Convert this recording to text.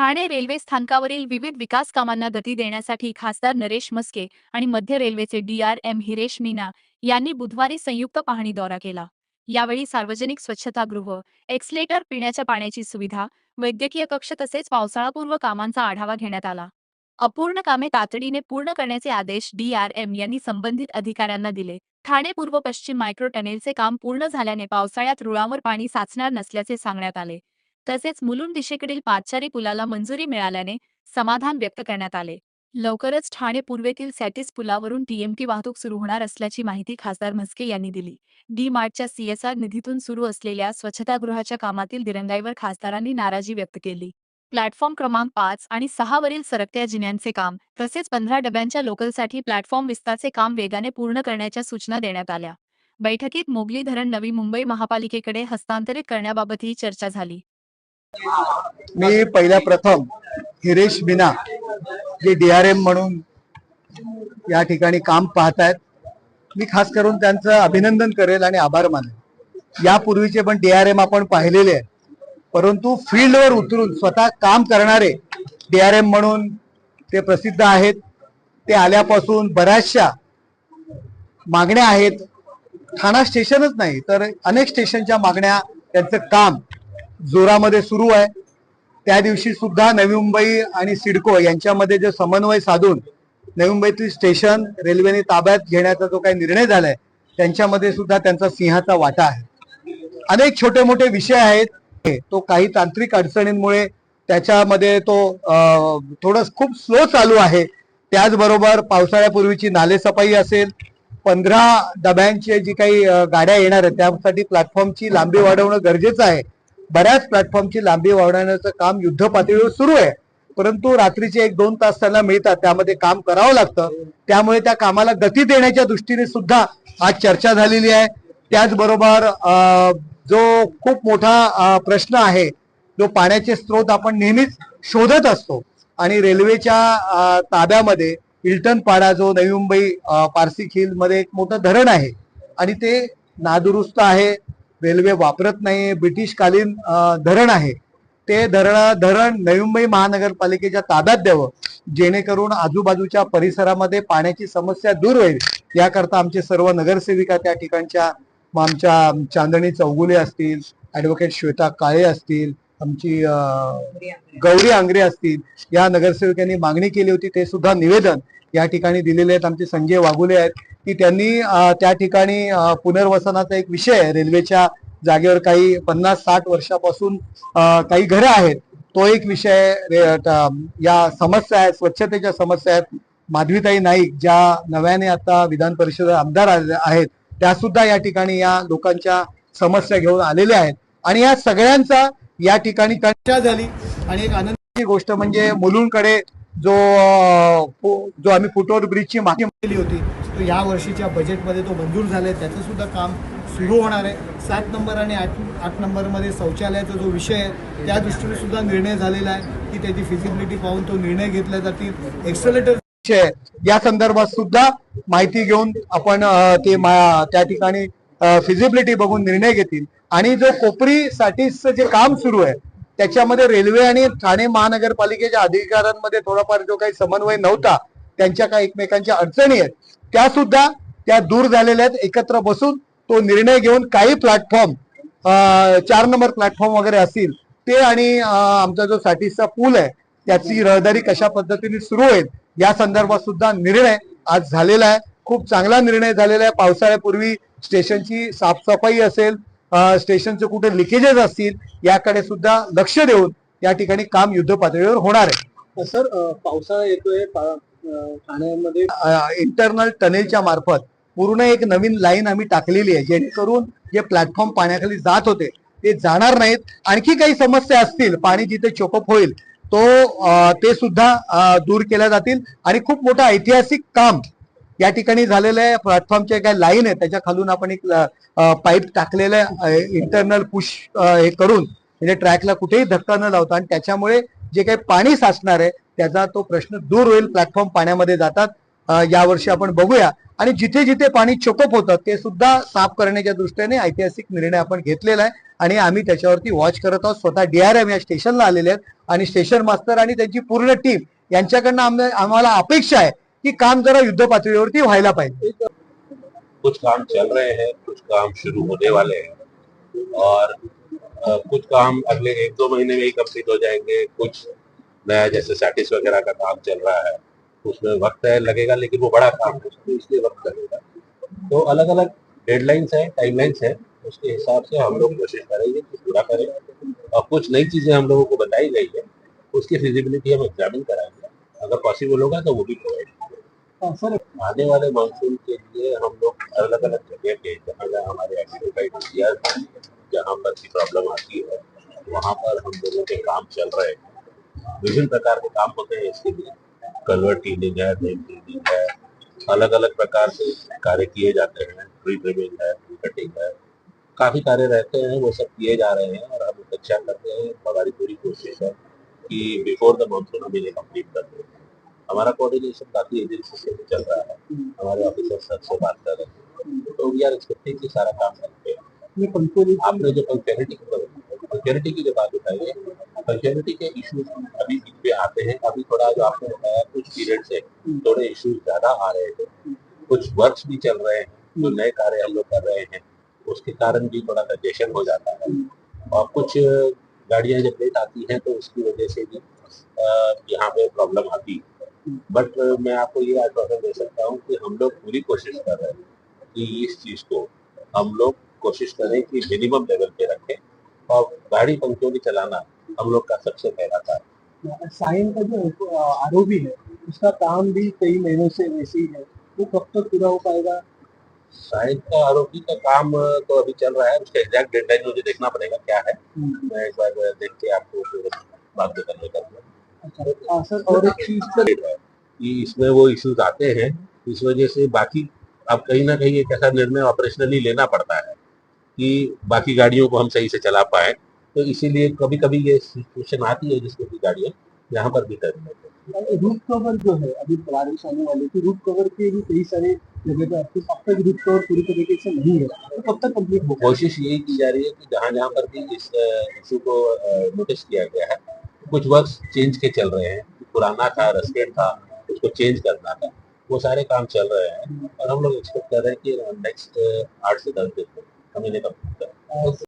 Thane railway स्थानकावरील विविध विकास कामांना गती देण्यासाठी खासदार नरेश मस्के आणि मध्य रेल्वेचे DRM हिरेश मीना यांनी बुधवारी संयुक्त पाहणी दौरा केला। यावेळी सार्वजनिक स्वच्छतागृह, एक्सलेटर, पिण्याच्या पाण्याची सुविधा, वैद्यकीय कक्ष तसेच पावसाळापूर्व कामांचा आढावा घेण्यात आला। अपूर्ण कामे तातडीने पूर्ण करण्याचे आदेश DRM यांनी संबंधित अधिकाऱ्यांना दिले। ठाणे पूर्व पश्चिम मायक्रो टनेलचे काम पूर्ण झाल्याने पावसाळ्यात रुळांवर पाणी साचणार नसल्याचे सांगण्यात आले। तसेच मुलुंड दिशेकडील पादचारी पुलाला मंजुरी मिळाल्याने समाधान व्यक्त करण्यात आले। लवकरच ठाणे पूर्वेतील सॅटिस पुलावरून TMT वाहतूक सुरू होणार असल्याची माहिती खासदार म्हस्के यांनी दिली। डी-मार्टच्या CSR निधीतून सुरू असलेल्या स्वच्छतागृहाच्या कामातील दिरंगाईवर खासदारांनी नाराजी व्यक्त केली। प्लॅटफॉर्म क्रमांक 5 आणि 6 वरील सरकत्या जिन्यांचे काम तसेच 15 डब्यांच्या लोकलसाठी प्लॅटफॉर्म विस्ताराचे काम वेगाने पूर्ण करण्याच्या सूचना देण्यात आल्या। बैठकीत मोगली धरण नवी मुंबई महापालिकेकडे हस्तांतरित करण्याबाबतही चर्चा झाली। मी पहिल्या प्रथम हिरेश मीना जे DRM म्हणून या ठिकाणी काम पाहतायत, मी खास करून त्यांचं अभिनंदन करेल आणि आभार मानेल। यापूर्वीचे पण DRM आपण पाहिलेले आहेत, परंतु फील्डवर उतरून स्वतः काम करणारे DRM म्हणून ते प्रसिद्ध आहेत। ते आल्यापासून बऱ्याचशा मागण्या आहेत, ठाणा स्टेशनच नाही तर अनेक स्टेशनच्या मागण्या, त्यांचं काम जोरामध्ये सुरू आहे। त्या दिवशी सुद्धा नवी मुंबई आणि सिडको यांच्यामध्ये जे समन्वय साधून नवी मुंबईतील स्टेशन रेल्वेने ताब्यात घेण्याचा जो काही निर्णय झालाय त्यांच्यामध्ये सुद्धा त्यांचा सिंहाचा वाटा आहे। अनेक छोटे मोठे विषय आहेत, तो काही तांत्रिक अडचणींमुळे त्याच्यामध्ये तो थोडं खूप स्लो चालू आहे। त्याचबरोबर पावसाळ्यापूर्वीची नालेसफाई असेल, 15 डब्यांचे जी काही गाड्या येणार आहेत त्यासाठी प्लॅटफॉर्मची लांबी वाढवणं गरजेचं आहे। बऱ्याच प्लॅटफॉर्मची लांबी वाढवण्याचं काम युद्ध पातळीवर सुरू आहे, परंतु रात्रीचे 1-2 तास त्यांना मिळतात, त्यामध्ये काम करावं लागतं। त्यामुळे त्या कामाला गती देण्याच्या दृष्टीने सुद्धा आज चर्चा झालेली आहे। त्याचबरोबर जो खूप मोठा प्रश्न आहे, जो पाण्याचे स्रोत आपण नेहमीच शोधत असतो आणि रेल्वेच्या ताब्यामध्ये इल्टनपाडा जो नवी मुंबई पारसी खिल मध्ये एक मोठं धरण आहे आणि ते नादुरुस्त आहे, रेल्वे वापरत नाही, ब्रिटिश कालीन धरण आहे। ते धरण नवी मुंबई महानगरपालिकेच्या ताब्यात द्यावं, जेणेकरून आजूबाजूच्या परिसरामध्ये पाण्याची समस्या दूर होईल। याकरता आमचे सर्व नगरसेविका त्या ठिकाणच्या, आमच्या चांदणी चौगुले असतील, ऍडव्होकेट श्वेता काळे असतील, आमची गौरी आंग्रे असतील, या नगरसेवकांनी मागणी केली होती, ते सुद्धा निवेदन या ठिकाणी दिलेले आहेत। आमचे संजय वाघुले आहेत की त्यांनी त्या ठिकाणी पुनर्वसनाचा एक विषय आहे, रेल्वेच्या जागेवर काही 50-60 वर्षापासून काही घरं आहेत, तो एक विषय, या समस्या आहेत, स्वच्छतेच्या समस्या आहेत। माधवीताई नाईक ज्या नव्याने आता विधान परिषद आमदार आहेत, त्या सुद्धा या ठिकाणी या लोकांच्या समस्या घेऊन आलेल्या आहेत आणि या सगळ्यांचा या ठिकाणी चर्चा झाली। आणि एक आनंदाची गोष्ट म्हणजे मुलुंडकडे जो आम्ही फुटओव्हर ब्रिजची मागणी केली होती, तो या वर्षीच्या बजेटमध्ये तो मंजूर झालाय, त्याचं सुद्धा काम सुरू होणार आहे। 7 नंबर आणि 8 नंबरमध्ये शौचालयाचा जो विषय आहे त्या दृष्टीने सुद्धा निर्णय झालेला आहे की त्याची फिजिबिलिटी पाहून तो निर्णय घेतला जातील। एक्सलेटर या संदर्भात सुद्धा माहिती घेऊन आपण ते त्या ठिकाणी फिजिबिलिटी बघून निर्णय घेतील। आणि जो कोपरीसाठीचं जे काम सुरू आहे त्याच्यामध्ये रेल्वे आणि ठाणे महानगरपालिकेच्या अधिकाऱ्यांमध्ये थोडाफार जो काही समन्वय नव्हता, त्यांच्या काही एकमेकांच्या अडचणी आहेत त्या सुद्धा दूर झालेल्या आहेत। एकत्र बसून तो निर्णय घेऊन काही प्लॅटफॉर्म 4 नंबर प्लॅटफॉर्म वगैरे असतील ते आणि आमचा जो सॅटिसचा पूल आहे त्याची रहदारी कशा पद्धतीने सुरू होईल या संदर्भात सुद्धा निर्णय आज झालेला आहे। खूप चांगला निर्णय झालेला आहे। पावसाळ्यापूर्वी स्टेशनची साफसफाई असेल, स्टेशनचे कुठे लिकेजेस असतील याकडे सुद्धा लक्ष देऊन या ठिकाणी काम युद्ध पातळीवर होणार आहे। सर, पावसाळा येतोय, ठाण्यामध्ये इंटरनल टनेलच्या मार्फत पूर्ण एक नवीन लाईन आम्ही टाकलेली आहे, जेणेकरून जे प्लॅटफॉर्म पाण्याखाली जात होते ते जाणार नाहीत। आणखी काही समस्या असतील, पाणी जिथे चोकअप होईल ते सुद्धा दूर केल्या जातील आणि खूप मोठं ऐतिहासिक काम या ठिकाणी झालेलं आहे। प्लॅटफॉर्मचे काय लाईन आहे त्याच्या खालून आपण एक पाईप टाकलेलं आहे, इंटरनल पुश हे करून, म्हणजे ट्रॅकला कुठेही धक्का न लावता, आणि त्याच्यामुळे जे काही पाणी साचणार आहे त्याचा तो प्रश्न दूर होईल। प्लॅटफॉर्म पाण्यामध्ये जातात, यावर्षी आपण बघूया। आणि जिथे जिथे पाणी चोकअप होतं ते सुद्धा साफ करण्याच्या दृष्टीने ऐतिहासिक निर्णय आपण घेतलेला आहे आणि आम्ही त्याच्यावरती वॉच करत आहोत. स्वतः DRM या स्टेशनला आलेले आहेत आणि स्टेशन मास्तर आणि त्यांची पूर्ण टीम यांच्याकडनं आम्हाला अपेक्षा आहे की काम जरा युद्ध पातळीवरती व्हायला पाहिजे. कुछ काम चल रहे हैं, कुछ काम शुरू होने वाले हैं और कुछ काम अगले 1-2 महीने में ही कंप्लीट हो जाएंगे। कुछ नया जैसे सैटिस वगैरह का काम चल रहा है, उसमें वक्त लगेगा, लेकिन वो बड़ा काम है, तो इसलिए वक्त लगेगा। तो अलग अलग डेडलाइंस है, टाइमलाइंस है, उसके हिसाब से हम लोग कोशिश करेंगे कि पूरा करें। और कुछ नई चीजें हम लोगों को बताई गई है, उसकी फिजिबिलिटी हम एग्जामिन कराएंगे, अगर पॉसिबल होगा तो वो भी प्रोवाइड करेंगे। सर आने वाले मानसून के लिए हम लोग अलग अलग जगह पे जहाँ जहाँ हमारे आइडेंटिफाइड एरियाज हैं, जहाँ पर की प्रॉब्लम आती है, वहाँ पर हम लोगों के काम चल रहे हैं। विभिन्न प्रकार के काम होते हैं इसके लिए, कलवर क्लीनिंग है, ड्रेन क्लीनिंग है, अलग अलग प्रकार से कार्य किए जाते हैं, ट्री ट्रिमिंग है, ट्री कटिंग है, काफी कार्य रहते हैं, वो सब किए जा रहे हैं और हम अपेक्षा करते हैं, हमारी पूरी कोशिश है कि बिफोर द मानसून हम इन्हें कंप्लीट कर दें। हमारा कोऑर्डिनेशन काफी एजेंसी से भी चल रहा है, हमारे ऑफिसर सर से बात कर रहे हैं, तो वी आर एक्सपेक्टिंग कि सारा काम करते हैं। ये पंक्चुअलिटी आपने जो पंक्चुअलिटी की जो बात बताई है, पंक्चुअलिटी के इश्यूज अभी बीच में आते हैं। अभी थोड़ा जो आपने बताया कुछ पीरियड से थोड़े इश्यूज ज्यादा आ रहे थे, कुछ वर्क्स भी चल रहे हैं, जो नए कार्य हम लोग कर रहे हैं उसके कारण भी थोड़ा कंजेशन हो जाता है और कुछ गाड़ियां जब लेट आती हैं तो उसकी वजह से भी यहाँ पे प्रॉब्लम आती है। बट मैं आपको ये आश्वासन दे सकता हूँ कि हम लोग पूरी कोशिश कर रहे हैं कि इस चीज को हम लोग कोशिश करें कि मिनिमम लेवल पे रखें और गाड़ी पंक्चुअली चलाना हम लोग का सबसे पहला कार्य। साइन का जो आरओबी है उसका काम भी कई महीनों से वैसे ही है, वो कब तक पूरा हो पाएगा? साइड का आरोपी का काम तो अभी चल रहा है, उसका एग्जैक्ट डेडलाइन मुझे देखना पड़ेगा क्या है। मैं एक बार देख के आपको फिर बात करने करूँगा। हाँ सर, और एक चीज सर है कि इसमें वो इश्यूज आते हैं, इस वजह से बाकी अब कहीं ना कहीं एक ऐसा निर्णय ऑपरेशनली लेना पड़ता है कि बाकी गाड़ियों को हम सही से चला पाए, तो इसीलिए कभी कभी ये सिचुएशन आती है जिसमें कि गाड़ियाँ यहाँ पर भी टर्मिनेट होती हैं। रूट कवर जो है अभी बारिश आने वाली थी, रूट कवर के भी कई सारे जगह पे अब तक रूट कवर पूरी तरीके से नहीं है, तो कब तक कंप्लीट होगा? कोशिश यही की जा रही है कि जहाँ जहाँ पर भी इस इशू को नोटिस किया गया है, कुछ वर्क्स चेंज के चल रहे हैं, पुराना था, रस्टेड था, उसको चेंज करना था, वो सारे काम चल रहे हैं और हम लोग एक्सपेक्ट कर रहे हैं कि नेक्स्ट 8 से 10 दिन में हम इन्हें कंप्लीट करें।